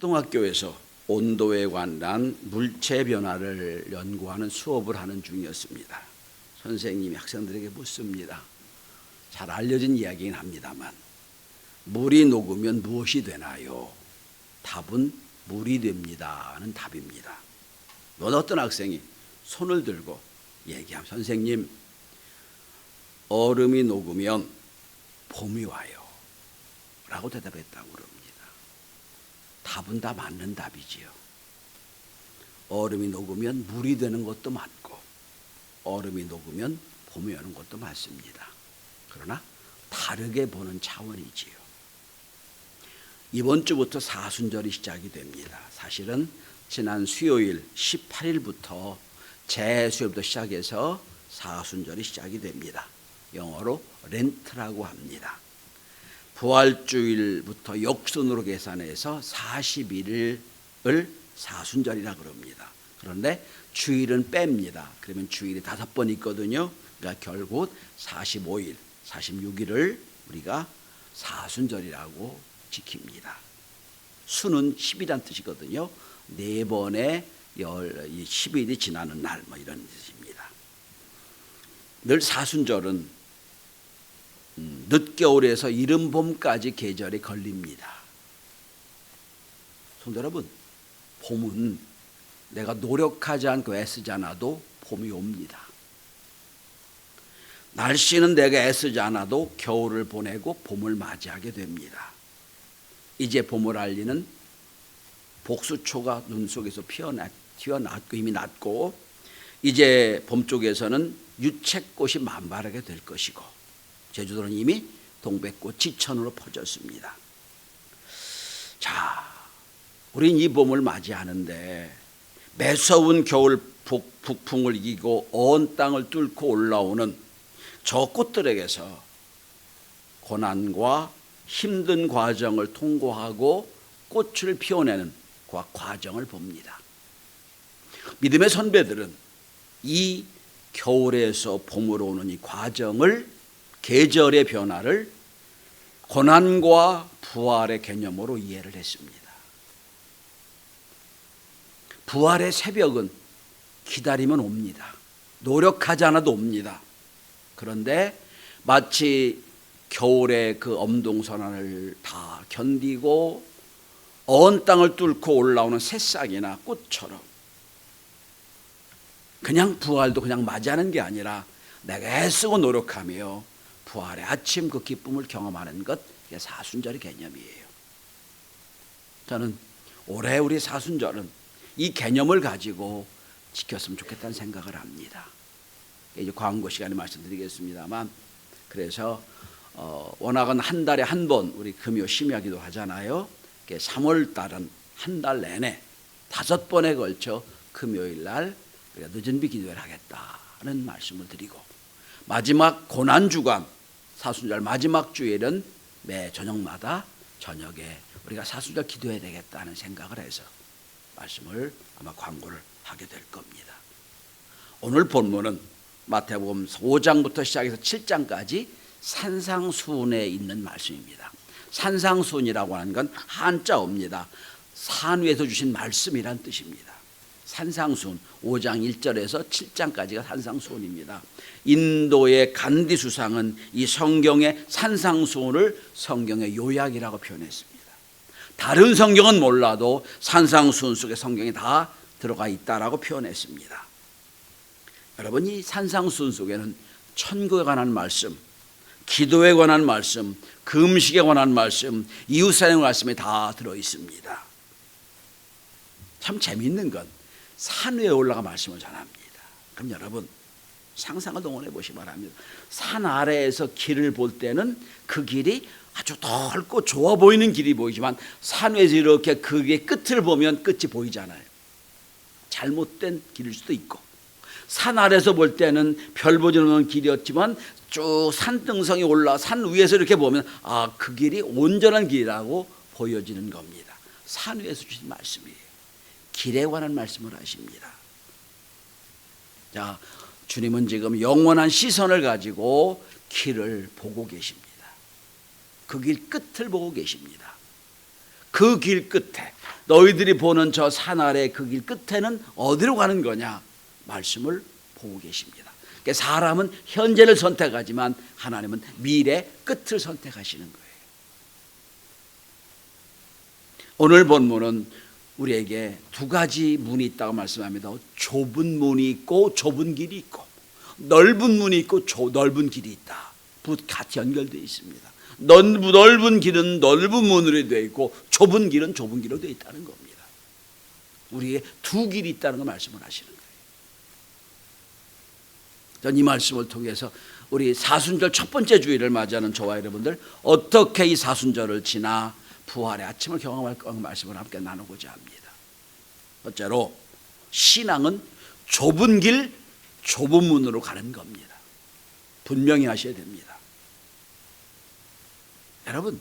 학동학교에서 온도에 관한 물체 변화를 연구하는 수업을 하는 중이었습니다. 선생님이 학생들에게 묻습니다. 잘 알려진 이야기긴 합니다만, 물이 녹으면 무엇이 되나요? 답은 물이 됩니다는 답입니다. 어떤 학생이 손을 들고 얘기하면, 선생님, 얼음이 녹으면 봄이 와요 라고 대답했다고 그럽니다. 답은 다 맞는 답이지요. 얼음이 녹으면 물이 되는 것도 맞고, 얼음이 녹으면 봄이 오는 것도 맞습니다. 그러나 다르게 보는 차원이지요. 이번 주부터 사순절이 시작이 됩니다. 사실은 지난 수요일 18일부터 재수요일부터 시작해서 사순절이 시작이 됩니다. 영어로 렌트라고 합니다. 부활주일부터 역순으로 계산해서 41일을 사순절이라 그럽니다. 그런데 주일은 뺍니다. 그러면 주일이 5번 있거든요. 그러니까 결국 45일, 46일을 우리가 사순절이라고 지킵니다. 수는 10이란 뜻이거든요. 4번의 10일이 지나는 날, 이런 뜻입니다. 늘 사순절은 늦겨울에서 이른 봄까지 계절이 걸립니다. 성도 여러분, 봄은 내가 노력하지 않고 애쓰지 않아도 봄이 옵니다. 날씨는 내가 애쓰지 않아도 겨울을 보내고 봄을 맞이하게 됩니다. 이제 봄을 알리는 복수초가 눈 속에서 튀어났고 이미 났고, 이제 봄 쪽에서는 유채꽃이 만발하게 될 것이고, 제주도는 이미 동백꽃 지천으로 퍼졌습니다. 자, 우린 이 봄을 맞이하는데 매서운 겨울 북풍을 이기고 언 땅을 뚫고 올라오는 저 꽃들에게서 고난과 힘든 과정을 통과하고 꽃을 피워내는 그 과정을 봅니다. 믿음의 선배들은 이 겨울에서 봄으로 오는 이 과정을, 계절의 변화를 고난과 부활의 개념으로 이해를 했습니다. 부활의 새벽은 기다리면 옵니다. 노력하지 않아도 옵니다. 그런데 마치 겨울의 그 엄동선한을 다 견디고 언 땅을 뚫고 올라오는 새싹이나 꽃처럼, 그냥 부활도 그냥 맞이하는 게 아니라 내가 애쓰고 노력하며 부활의 아침 그 기쁨을 경험하는 것, 이게 사순절의 개념이에요. 저는 올해 우리 사순절은 이 개념을 가지고 지켰으면 좋겠다는 생각을 합니다. 이제 광고 시간에 말씀드리겠습니다만, 그래서 워낙은 한 달에 한 번 우리 금요 심야기도 하잖아요. 3월 달은 한 달 내내 5번에 걸쳐 금요일 날 우리가 늦은비 기도회를 하겠다는 말씀을 드리고, 마지막 고난주간 사순절 마지막 주일은 매 저녁마다 저녁에 우리가 사순절 기도해야 되겠다는 생각을 해서 말씀을 아마 광고를 하게 될 겁니다. 오늘 본문은 마태복음 5장부터 시작해서 7장까지 산상수훈에 있는 말씀입니다. 산상수훈이라고 하는 건 한자어입니다. 산 위에서 주신 말씀이란 뜻입니다. 산상수훈 5장 1절에서 7장까지가 산상수훈입니다. 인도의 간디 수상은 이 성경의 산상수훈을 성경의 요약이라고 표현했습니다. 다른 성경은 몰라도 산상수훈 속에 성경이 다 들어가 있다라고 표현했습니다. 여러분, 이 산상수훈 속에는 천국에 관한 말씀, 기도에 관한 말씀, 금식에 관한 말씀, 이웃사랑의 말씀이 다 들어있습니다. 참 재미있는 건 산 위에 올라가 말씀을 전합니다. 그럼 여러분, 상상을 동원해 보시기 바랍니다. 산 아래에서 길을 볼 때는 그 길이 아주 넓고 좋아 보이는 길이 보이지만, 산 위에서 이렇게 그게 끝을 보면 끝이 보이잖아요. 잘못된 길일 수도 있고, 산 아래에서 볼 때는 별 보지 않는 길이었지만 쭉 산등성이 올라 산 위에서 이렇게 보면 그 길이 온전한 길이라고 보여지는 겁니다. 산 위에서 주신 말씀이에요. 길에 관한 말씀을 하십니다. 자, 주님은 지금 영원한 시선을 가지고 길을 보고 계십니다. 그 길 끝을 보고 계십니다. 그 길 끝에, 너희들이 보는 저 산 아래 그 길 끝에는 어디로 가는 거냐? 말씀을 보고 계십니다. 그러니까 사람은 현재를 선택하지만 하나님은 미래 끝을 선택하시는 거예요. 오늘 본문은 우리에게 두 가지 문이 있다고 말씀합니다. 좁은 문이 있고 좁은 길이 있고, 넓은 문이 있고 넓은 길이 있다. 같이 연결되어 있습니다. 넓은 길은 넓은 문으로 되어 있고 좁은 길은 좁은 길로 되어 있다는 겁니다. 우리에게 두 길이 있다는 걸 말씀을 하시는 거예요. 전 이 말씀을 통해서 우리 사순절 첫 번째 주일을 맞이하는 저와 여러분들, 어떻게 이 사순절을 지나 부활의 아침을 경험할 까 말씀을 함께 나누고자 합니다. 첫째로, 신앙은 좁은 길 좁은 문으로 가는 겁니다. 분명히 하셔야 됩니다. 여러분,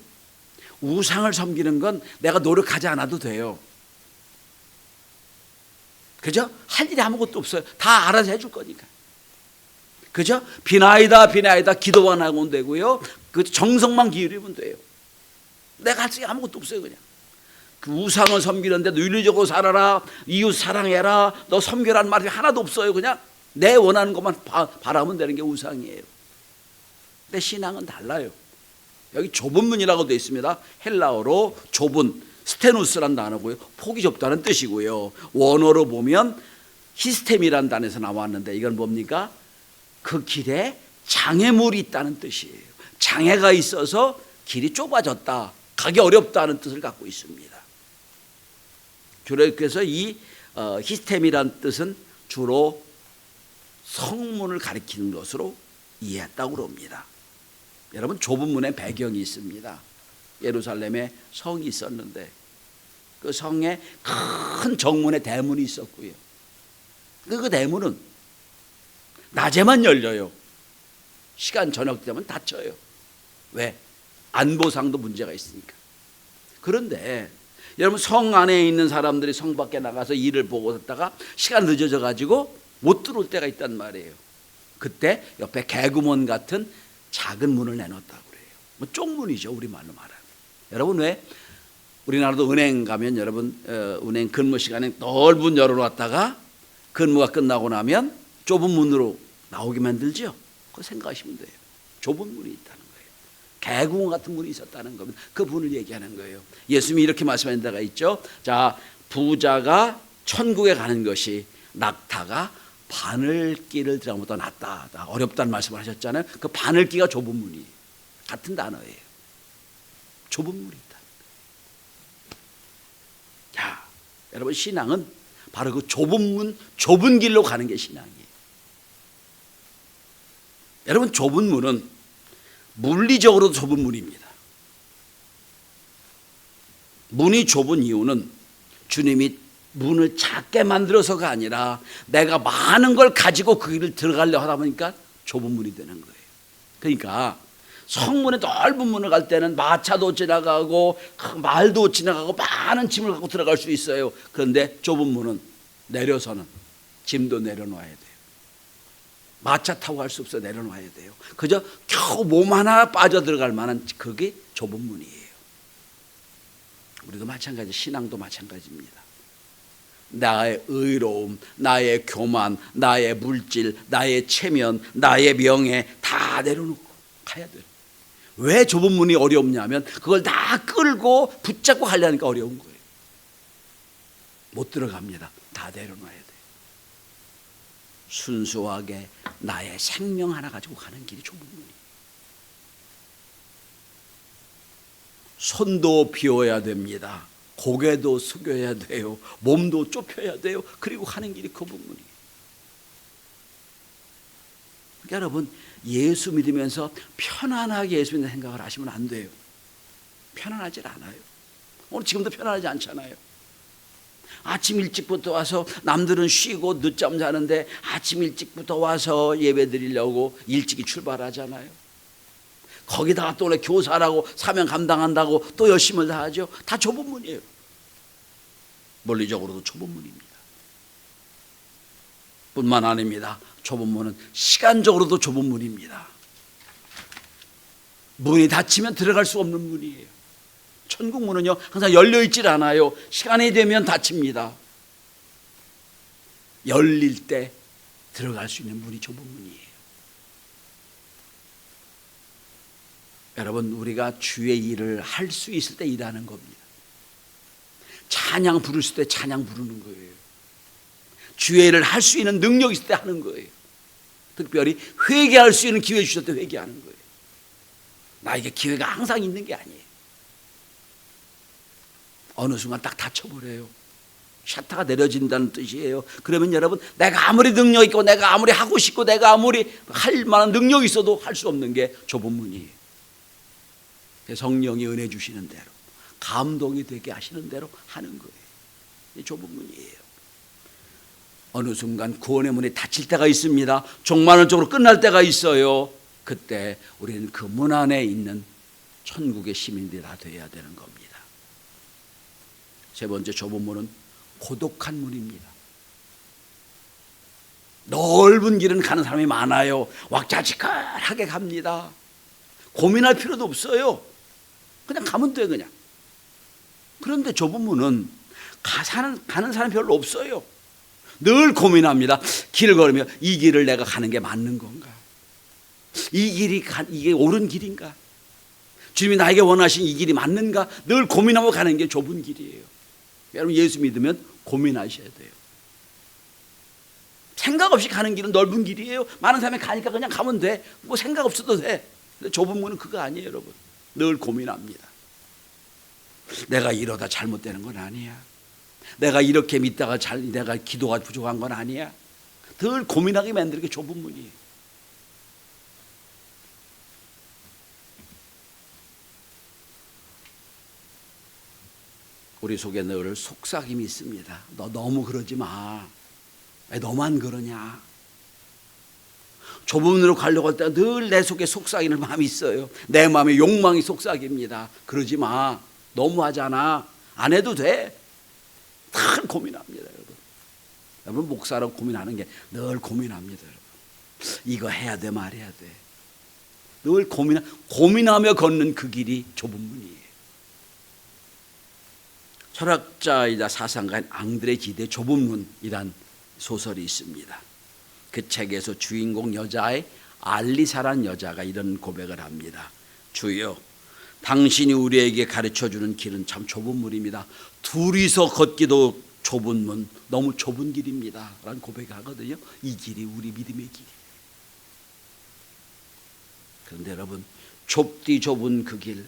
우상을 섬기는 건 내가 노력하지 않아도 돼요. 그죠? 할 일이 아무것도 없어요. 다 알아서 해줄 거니까. 그죠? 비나이다 기도만 하면 되고요. 그 정성만 기울이면 돼요. 내가 할 수 있는 게 아무것도 없어요. 그냥 그 우상을 섬기는데도 윤리적으로 살아라, 이웃 사랑해라, 너 섬겨라는 말이 하나도 없어요. 그냥 내 원하는 것만 바라면 되는 게 우상이에요. 근데 신앙은 달라요. 여기 좁은 문이라고 되어 있습니다. 헬라어로 좁은, 스테누스란 단어고요, 폭이 좁다는 뜻이고요. 원어로 보면 히스템이란 단어에서 나왔는데, 이건 뭡니까? 그 길에 장애물이 있다는 뜻이에요. 장애가 있어서 길이 좁아졌다, 가기 어렵다는 뜻을 갖고 있습니다. 그래서 이 히스템이란 뜻은 주로 성문을 가리키는 것으로 이해했다고 합니다. 여러분, 좁은 문에 배경이 있습니다. 예루살렘에 성이 있었는데 그 성에 큰 정문에 대문이 있었고요. 그 대문은 낮에만 열려요. 시간 저녁 되면 닫혀요. 왜? 안보상도 문제가 있으니까. 그런데 여러분, 성 안에 있는 사람들이 성 밖에 나가서 일을 보고 있다가 시간 늦어져 가지고 못 들어올 때가 있단 말이에요. 그때 옆에 개구먼 같은 작은 문을 내놓았다고 그래요. 뭐 쪽문이죠, 우리말로 말하면. 여러분, 왜 우리나라도 은행 가면 여러분 은행 근무 시간에 넓은 열어놨다가 근무가 끝나고 나면 좁은 문으로 나오게 만들죠? 그거 생각하시면 돼요. 좁은 문이 있다는 거예요. 개구멍 같은 문이 있었다는 겁니다. 그 문을 얘기하는 거예요. 예수님이 이렇게 말씀하신 데가 있죠. 자, 부자가 천국에 가는 것이 낙타가 바늘길을 들어가는 것보다 낫다. 어렵다는 말씀을 하셨잖아요. 그 바늘길가 좁은 문이에요. 같은 단어예요. 좁은 문이 있다. 자, 여러분, 신앙은 바로 그 좁은 문, 좁은 길로 가는 게 신앙이에요. 여러분, 좁은 문은 물리적으로도 좁은 문입니다. 문이 좁은 이유는 주님이 문을 작게 만들어서가 아니라 내가 많은 걸 가지고 그 길을 들어가려고 하다 보니까 좁은 문이 되는 거예요. 그러니까 성문에 넓은 문을 갈 때는 마차도 지나가고 말도 지나가고 많은 짐을 갖고 들어갈 수 있어요. 그런데 좁은 문은 내려서는 짐도 내려놓아야 돼요. 마차 타고 갈 수 없어, 내려놔야 돼요. 그저 겨우 몸 하나 빠져 들어갈 만한 그게 좁은 문이에요. 우리도 마찬가지, 신앙도 마찬가지입니다. 나의 의로움, 나의 교만, 나의 물질, 나의 체면, 나의 명예 다 내려놓고 가야 돼요. 왜 좁은 문이 어렵냐면 그걸 다 끌고 붙잡고 가려니까 어려운 거예요. 못 들어갑니다. 다 내려놔야 돼요. 순수하게 나의 생명 하나 가지고 가는 길이 좁은 문이에요. 손도 비워야 됩니다. 고개도 숙여야 돼요. 몸도 좁혀야 돼요. 그리고 가는 길이 좁은 문이에요. 그러니까 여러분, 예수 믿으면서 편안하게 예수 믿는 생각을 하시면 안 돼요. 편안하지 않아요. 오늘 지금도 편안하지 않잖아요. 아침 일찍부터 와서, 남들은 쉬고 늦잠 자는데 아침 일찍부터 와서 예배 드리려고 일찍이 출발하잖아요. 거기다가 또 교사라고 사명 감당한다고 또 열심을 다하죠. 다 좁은 문이에요. 물리적으로도 좁은 문입니다. 뿐만 아닙니다. 좁은 문은 시간적으로도 좁은 문입니다. 문이 닫히면 들어갈 수 없는 문이에요. 천국 문은요 항상 열려있질 않아요. 시간이 되면 닫힙니다. 열릴 때 들어갈 수 있는 문이 좁은 문이에요. 여러분, 우리가 주의 일을 할 수 있을 때 일하는 겁니다. 찬양 부를 때 찬양 부르는 거예요. 주의 일을 할 수 있는 능력이 있을 때 하는 거예요. 특별히 회개할 수 있는 기회 주셨을 때 회개하는 거예요. 나에게 기회가 항상 있는 게 아니에요. 어느 순간 딱 닫혀버려요. 샤타가 내려진다는 뜻이에요. 그러면 여러분, 내가 아무리 능력 있고 내가 아무리 하고 싶고 내가 아무리 할 만한 능력이 있어도 할 수 없는 게 좁은 문이에요. 성령이 은혜 주시는 대로, 감동이 되게 하시는 대로 하는 거예요. 이 좁은 문이에요. 어느 순간 구원의 문이 닫힐 때가 있습니다. 종말론적으로 끝날 때가 있어요. 그때 우리는 그 문 안에 있는 천국의 시민들이 다 되어야 되는 겁니다. 세 번째 좁은 문은 고독한 문입니다. 넓은 길은 가는 사람이 많아요. 왁자지껄하게 갑니다. 고민할 필요도 없어요. 그냥 가면 돼, 그냥. 그런데 좁은 문은 가는 사람이 별로 없어요. 늘 고민합니다. 길을 걸으며 이 길을 내가 가는 게 맞는 건가? 이게 옳은 길인가? 주님이 나에게 원하신 이 길이 맞는가? 늘 고민하고 가는 게 좁은 길이에요. 여러분, 예수 믿으면 고민하셔야 돼요. 생각 없이 가는 길은 넓은 길이에요. 많은 사람이 가니까 그냥 가면 돼. 뭐 생각 없어도 돼. 근데 좁은 문은 그거 아니에요, 여러분. 늘 고민합니다. 내가 이러다 잘못되는 건 아니야. 내가 이렇게 믿다가 내가 기도가 부족한 건 아니야. 늘 고민하게 만드는 게 좁은 문이에요. 우리 속에 늘 속삭임이 있습니다. 너 너무 그러지 마. 왜 너만 그러냐. 좁은 문으로 가려고 할 때 늘 내 속에 속삭이는 마음이 있어요. 내 마음에 욕망이 속삭입니다. 그러지 마. 너무하잖아. 안 해도 돼. 늘 고민합니다, 여러분. 여러분, 목사로 고민하는 게 늘 고민합니다, 여러분. 이거 해야 돼, 말해야 돼. 늘 고민하며 걷는 그 길이 좁은 문이에요. 철학자이자 사상가인 앙드레 지데 좁은 문이란 소설이 있습니다. 그 책에서 주인공 여자의 알리사란 여자가 이런 고백을 합니다. 주여, 당신이 우리에게 가르쳐주는 길은 참 좁은 문입니다. 둘이서 걷기도 좁은 문, 너무 좁은 길입니다 라는 고백을 하거든요. 이 길이 우리 믿음의 길이에요. 그런데 여러분, 좁디 좁은 그 길,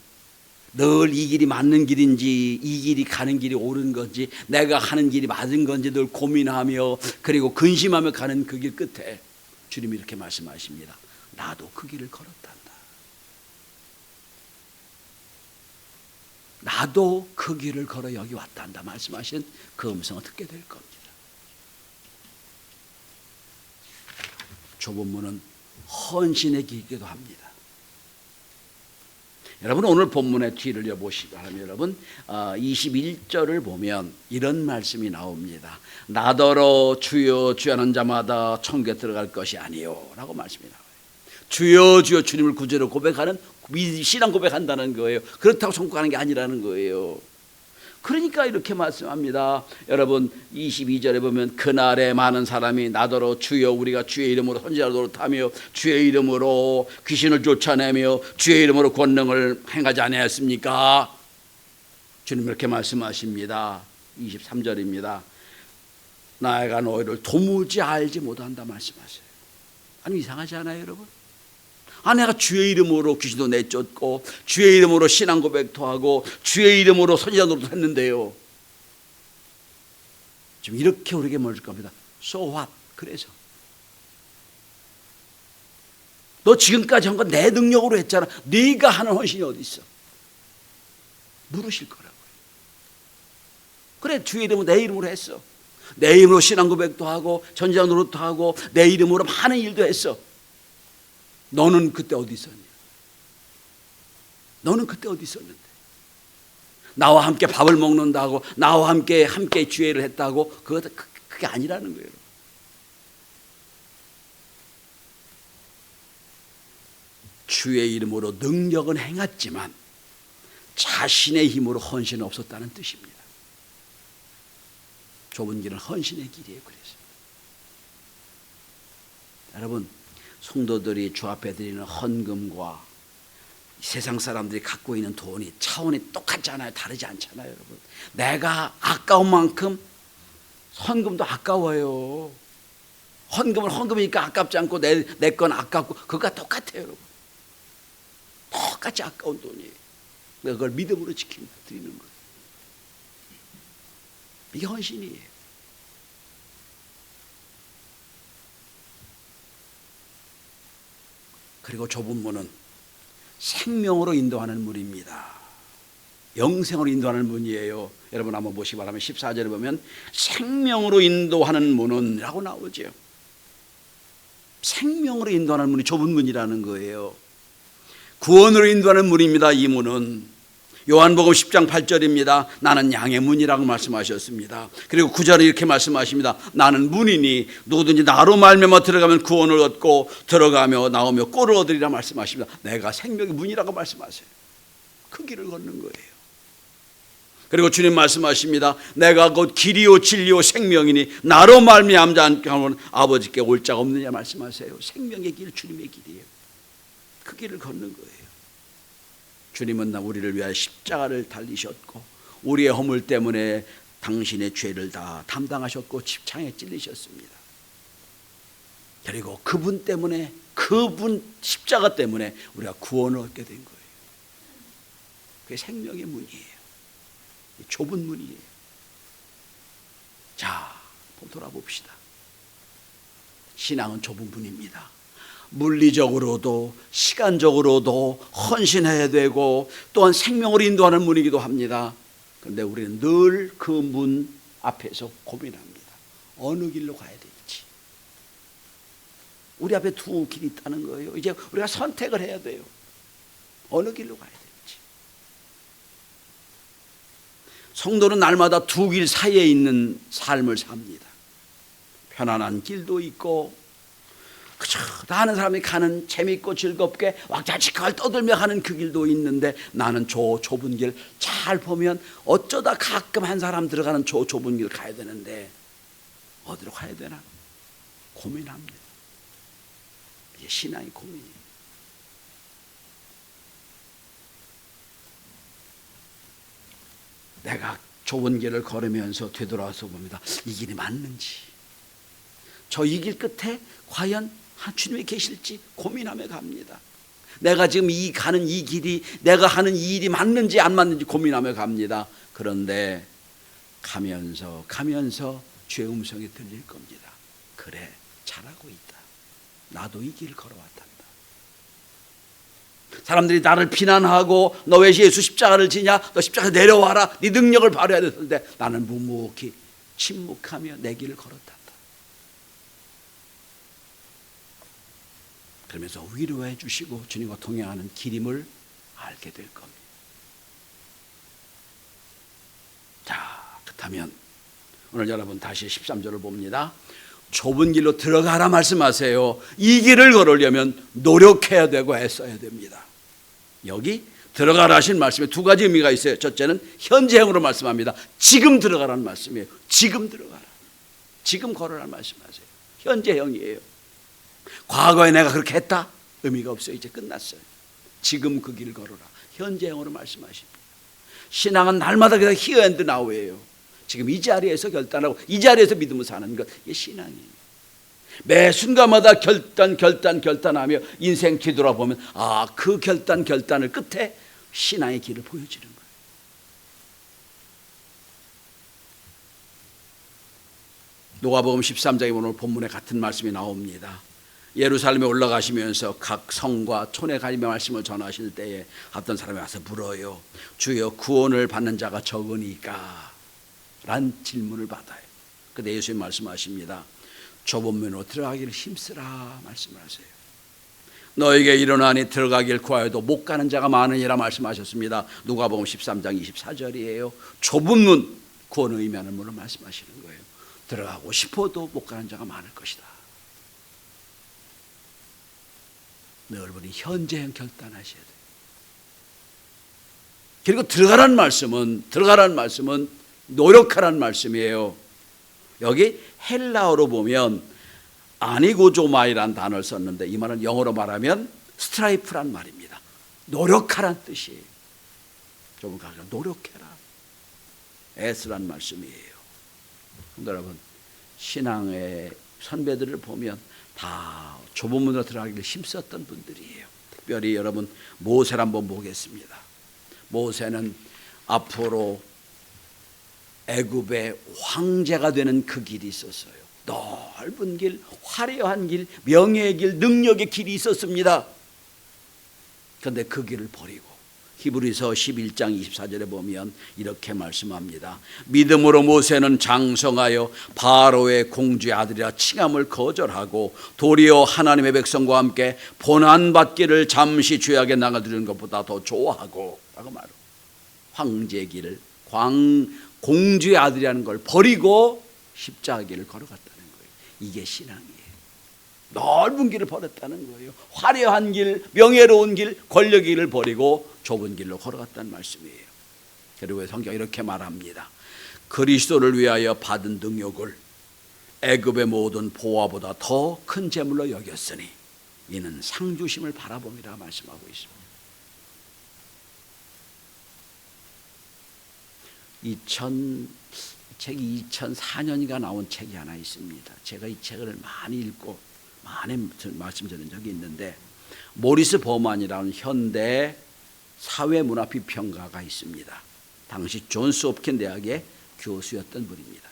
늘 이 길이 맞는 길인지 이 길이 가는 길이 옳은 건지 내가 하는 길이 맞은 건지 늘 고민하며 그리고 근심하며 가는 그 길 끝에 주님이 이렇게 말씀하십니다. 나도 그 길을 걸었단다. 나도 그 길을 걸어 여기 왔단다 말씀하신 그 음성을 듣게 될 겁니다. 좁은 문은 헌신의 길이기도 합니다. 여러분, 오늘 본문의 뒤를 여보시다 하면 여러분 21절을 보면 이런 말씀이 나옵니다. 나더러 주여 주여 하는 자마다 천국에 들어갈 것이 아니요 라고 말씀이 나와요. 주여 주여 주님을 구주로 고백하는 신앙 고백한다는 거예요. 그렇다고 천국 가는 게 아니라는 거예요. 그러니까 이렇게 말씀합니다. 여러분 22절에 보면 그날에 많은 사람이 나더러 주여 우리가 주의 이름으로 선지자를 노릇하며 주의 이름으로 귀신을 쫓아내며 주의 이름으로 권능을 행하지 아니하였습니까? 주님 이렇게 말씀하십니다. 23절입니다. 나가 너희를 도무지 알지 못한다 말씀하세요. 아니, 이상하지 않아요, 여러분? 내가 주의 이름으로 귀신도 내쫓고 주의 이름으로 신앙 고백도 하고 주의 이름으로 선지자 노릇도 했는데요. 지금 이렇게 우리에게 물을 겁니다. So what? 그래서 너 지금까지 한 건 내 능력으로 했잖아. 네가 하는 헌신이 어디 있어? 물으실 거라고요. 그래, 주의 이름으로 내 이름으로 했어. 내 이름으로 신앙 고백도 하고 선지자 노릇도 하고 내 이름으로 많은 일도 했어. 너는 그때 어디 있었냐? 너는 그때 어디 있었는데? 나와 함께 밥을 먹는다고, 나와 함께 주회를 했다고, 그게 아니라는 거예요. 주의 이름으로 능력은 행했지만 잘 자신의 힘으로 헌신 없었다는 뜻입니다. 좁은 길은 헌신의 길이에요. 그래서 여러분, 성도들이 주 앞에 드리는 헌금과 세상 사람들이 갖고 있는 돈이 차원이 똑같잖아요. 다르지 않잖아요. 여러분, 내가 아까운 만큼 헌금도 아까워요. 헌금은 헌금이니까 아깝지 않고 내 건 아깝고 그거가 똑같아요. 여러분, 똑같이 아까운 돈이에요. 내가 그걸 믿음으로 지키는 드리는 거예요. 이게 헌신이에요. 그리고 좁은 문은 생명으로 인도하는 문입니다. 영생으로 인도하는 문이에요. 여러분 한번 보시기 바라면 14절에 보면 생명으로 인도하는 문은 라고 나오죠. 생명으로 인도하는 문이 좁은 문이라는 거예요. 구원으로 인도하는 문입니다. 이 문은 요한복음 10장 8절입니다. 나는 양의 문이라고 말씀하셨습니다. 그리고 9절에 이렇게 말씀하십니다. 나는 문이니 누구든지 나로 말미암아 들어가면 구원을 얻고 들어가며 나오며 꼴을 얻으리라 말씀하십니다. 내가 생명의 문이라고 말씀하세요. 그 길을 걷는 거예요. 그리고 주님 말씀하십니다. 내가 곧 길이요 진리요 생명이니 나로 말미암지 않고는 아버지께 올 자가 없느냐 말씀하세요. 생명의 길, 주님의 길이에요. 그 길을 걷는 거예요. 주님은 우리를 위하여 십자가를 달리셨고 우리의 허물 때문에 당신의 죄를 다 담당하셨고 십창에 찔리셨습니다. 그리고 그분 때문에, 그분 십자가 때문에 우리가 구원을 얻게 된 거예요. 그게 생명의 문이에요. 좁은 문이에요. 자, 돌아봅시다. 신앙은 좁은 문입니다. 물리적으로도 시간적으로도 헌신해야 되고 또한 생명으로 인도하는 문이기도 합니다. 그런데 우리는 늘 그 문 앞에서 고민합니다. 어느 길로 가야 될지. 우리 앞에 두 길이 있다는 거예요. 이제 우리가 선택을 해야 돼요. 어느 길로 가야 될지. 성도는 날마다 두 길 사이에 있는 삶을 삽니다. 편안한 길도 있고 그저 다른 사람이 가는 재밌고 즐겁게 왁자지껄 떠들며 가는 그 길도 있는데 나는 저 좁은 길 잘 보면 어쩌다 가끔 한 사람 들어가는 저 좁은 길 가야 되는데 어디로 가야 되나 고민합니다. 이게 신앙의 고민이에요. 내가 좁은 길을 걸으면서 되돌아서 봅니다. 이 길이 맞는지, 저 이 길 끝에 과연 주님이 계실지 고민하며 갑니다. 내가 지금 가는 이 길이, 내가 하는 이 일이 맞는지 안 맞는지 고민하며 갑니다. 그런데 가면서 주의 음성이 들릴 겁니다. 그래, 잘하고 있다. 나도 이 길을 걸어왔단다. 사람들이 나를 비난하고 너 왜 예수 십자가를 지냐? 너 십자가 내려와라. 네 능력을 발휘해야 되는데 나는 묵묵히 침묵하며 내 길을 걸었다. 그러면서 위로해 주시고 주님과 동행하는 길임을 알게 될 겁니다. 자, 그렇다면 오늘 여러분 다시 13절을 봅니다. 좁은 길로 들어가라 말씀하세요. 이 길을 걸으려면 노력해야 되고 애써야 됩니다. 여기 들어가라 하신 말씀에 두 가지 의미가 있어요. 첫째는 현재형으로 말씀합니다. 지금 들어가라는 말씀이에요. 지금 들어가라. 지금 걸으라는 말씀하세요. 현재형이에요. 과거에 내가 그렇게 했다? 의미가 없어요. 이제 끝났어요. 지금 그 길을 걸어라. 현재형으로 말씀하십니다. 신앙은 날마다 그냥 히어 앤드 나우예요. 지금 이 자리에서 결단하고 이 자리에서 믿음을 사는 것, 이게 신앙이에요. 매 순간마다 결단하며 인생 뒤돌아보면 그 결단을 끝에 신앙의 길을 보여주는 거예요. 누가복음 13장에 오늘 본문에 같은 말씀이 나옵니다. 예루살렘에 올라가시면서 각 성과 촌에 가리며 말씀을 전하실 때에 어떤 사람이 와서 물어요. 주여, 구원을 받는 자가 적으니까? 란 질문을 받아요. 그때 예수님 말씀하십니다. 좁은 문으로 들어가기를 힘쓰라 말씀을 하세요. 너에게 일어나니 들어가길 구하여도 못 가는 자가 많으니라 말씀하셨습니다. 누가복음 13장 24절이에요. 좁은 문, 구원을 의미하는 문을 말씀하시는 거예요. 들어가고 싶어도 못 가는 자가 많을 것이다. 여러분이 현재형 결단하셔야 돼요. 그리고 들어가라는 말씀은 노력하라는 말씀이에요. 여기 헬라어로 보면 아니고조마이라는 단어를 썼는데 이 말은 영어로 말하면 스트라이프란 말입니다. 노력하란 뜻이에요. 좀 가서 노력해라. 애쓰란 말씀이에요. 여러분, 신앙의 선배들을 보면 다 좁은 문으로 들어가기를 힘썼던 분들이에요. 특별히 여러분 모세를 한번 보겠습니다. 모세는 앞으로 애굽의 황제가 되는 그 길이 있었어요. 넓은 길, 화려한 길, 명예의 길, 능력의 길이 있었습니다. 그런데 그 길을 버리고 히브리서 11장 24절에 보면 이렇게 말씀합니다. 믿음으로 모세는 장성하여 바로의 공주의 아들이라 칭함을 거절하고 도리어 하나님의 백성과 함께 고난받기를 잠시 죄악에 나가드리는 것보다 더 좋아하고 라고 말해요. 황제의 길을 공주의 아들이라는 걸 버리고 십자가길을 걸어갔다는 거예요. 이게 신앙이에요. 넓은 길을 버렸다는 거예요. 화려한 길, 명예로운 길, 권력의 길을 버리고 좁은 길로 걸어갔다는 말씀이에요. 그리고 성경이 이렇게 말합니다. 그리스도를 위하여 받은 능욕을 애굽의 모든 보화보다 더 큰 재물로 여겼으니 이는 상주심을 바라봄이라 말씀하고 있습니다. 책이 2004년인가 나온 책이 하나 있습니다. 제가 이 책을 많이 읽고 많이 말씀드린 적이 있는데 모리스 버만이라는 현대 사회문화 비평가가 있습니다. 당시 존스 홉킨 대학의 교수였던 분입니다.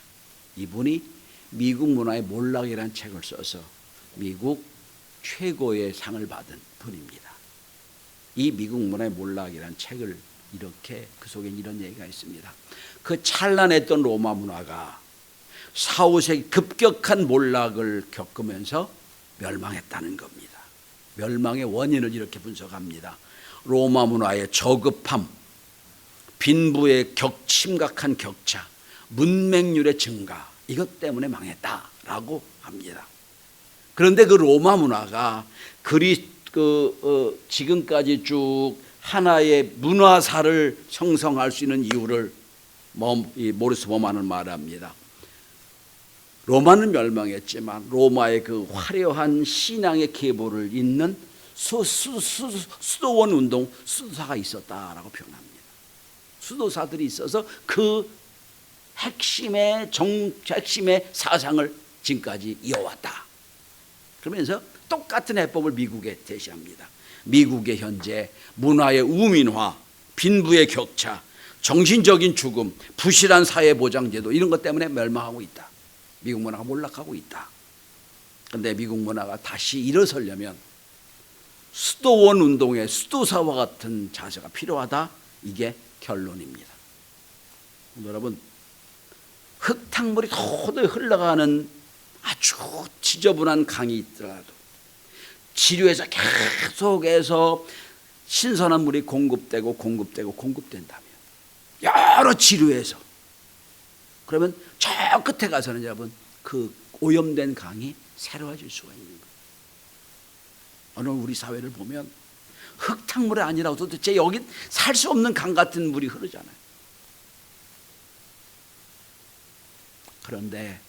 이분이 미국 문화의 몰락이라는 책을 써서 미국 최고의 상을 받은 분입니다. 이 미국 문화의 몰락이라는 책을 이렇게 그 속에 이런 얘기가 있습니다. 그 찬란했던 로마 문화가 4, 5세기 급격한 몰락을 겪으면서 멸망했다는 겁니다. 멸망의 원인을 이렇게 분석합니다. 로마 문화의 저급함, 빈부의 심각한 격차, 문맹률의 증가, 이것 때문에 망했다라고 합니다. 그런데 그 로마 문화가 지금까지 쭉 하나의 문화사를 형성할 수 있는 이유를 모리스 버만은 말합니다. 로마는 멸망했지만 로마의 그 화려한 신앙의 계보를 잇는 수도원 운동, 수도사가 있었다라고 표현합니다. 수도사들이 있어서 그 핵심의 사상을 지금까지 이어왔다. 그러면서 똑같은 해법을 미국에 제시합니다. 미국의 현재 문화의 우민화, 빈부의 격차, 정신적인 죽음, 부실한 사회보장제도 이런 것 때문에 멸망하고 있다. 미국 문화가 몰락하고 있다. 그런데 미국 문화가 다시 일어서려면 수도원 운동의 수도사와 같은 자세가 필요하다. 이게 결론입니다. 여러분, 흙탕물이 도저히 흘러가는 아주 지저분한 강이 있더라도 지류에서 계속해서 신선한 물이 공급된다면 여러 지류에서 그러면 저 끝에 가서는 여러분 그 오염된 강이 새로워질 수가 있는 거예요. 오늘 우리 사회를 보면 흙탕물이 아니라 도대체 여기 살 수 없는 강 같은 물이 흐르잖아요. 그런데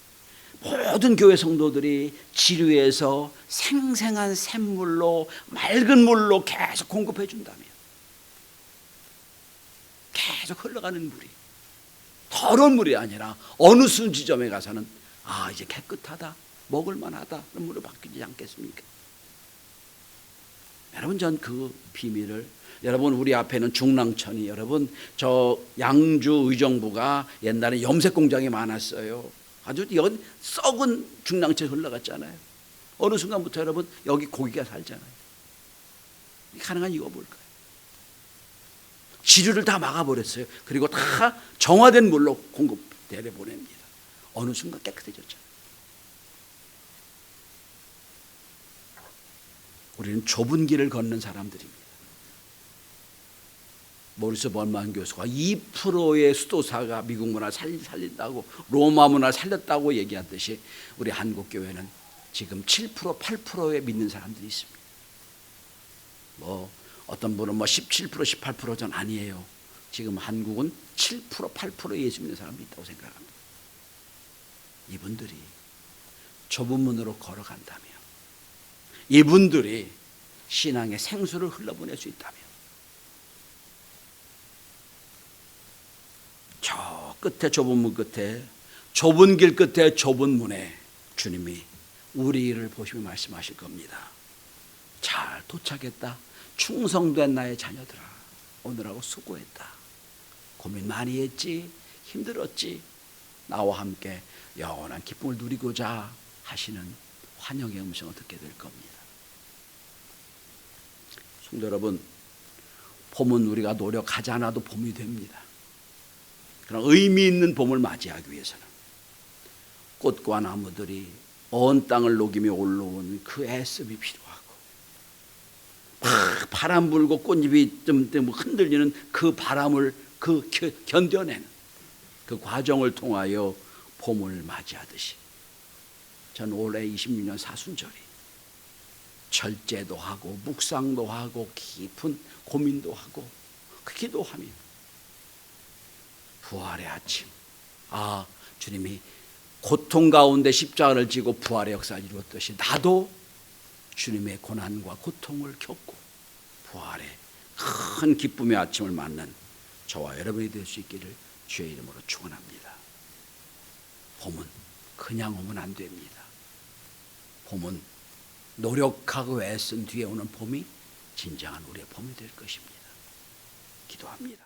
모든 교회 성도들이 지류에서 생생한 샘물로 맑은 물로 계속 공급해 준다면 계속 흘러가는 물이 더러운 물이 아니라 어느 순 지점에 가서는 이제 깨끗하다, 먹을 만하다 그런 물로 바뀌지 않겠습니까? 여러분, 전 그 비밀을 여러분 우리 앞에는 중랑천이 여러분 저 양주 의정부가 옛날에 염색 공장이 많았어요. 아주 여기 썩은 중랑천이 흘러갔잖아요. 어느 순간부터 여러분 여기 고기가 살잖아요. 가능한 이유가 뭘까요? 지류를 다 막아버렸어요. 그리고 다 정화된 물로 공급대를 보냅니다. 어느 순간 깨끗해졌잖아요. 우리는 좁은 길을 걷는 사람들입니다. 모리스 버만 교수가 2%의 수도사가 미국 문화를 살린다고 로마 문화를 살렸다고 얘기하듯이 우리 한국교회는 지금 7%, 8%에 믿는 사람들이 있습니다. 어떤 분은 17%, 18%는 아니에요. 지금 한국은 7% 8% 예수 믿는 사람이 있다고 생각합니다. 이분들이 좁은 문으로 걸어간다면, 이분들이 신앙의 생수를 흘러보낼 수 있다면, 저 끝에 좁은 문 끝에, 좁은 길 끝에 좁은 문에 주님이 우리를 보시며 말씀하실 겁니다. 잘 도착했다. 충성된 나의 자녀들아, 오늘하고 수고했다. 고민 많이 했지, 힘들었지, 나와 함께 영원한 기쁨을 누리고자 하시는 환영의 음성을 듣게 될 겁니다. 성도 여러분, 봄은 우리가 노력하지 않아도 봄이 됩니다. 그런 의미 있는 봄을 맞이하기 위해서는 꽃과 나무들이 언 땅을 녹이며 올라오는 그 애씀이 필요하고, 막 바람 불고 꽃잎이 좀 흔들리는 그 바람을 견뎌내는 그 과정을 통하여 봄을 맞이하듯이, 전 올해 26년 사순절이 절제도 하고 묵상도 하고 깊은 고민도 하고 기도하며 부활의 아침, 주님이 고통 가운데 십자가를 지고 부활의 역사를 이루었듯이 나도 주님의 고난과 고통을 겪고 부활의 큰 기쁨의 아침을 맞는 저와 여러분이 될 수 있기를 주의 이름으로 축원합니다. 봄은 그냥 오면 안 됩니다. 봄은 노력하고 애쓴 뒤에 오는 봄이 진정한 우리의 봄이 될 것입니다. 기도합니다.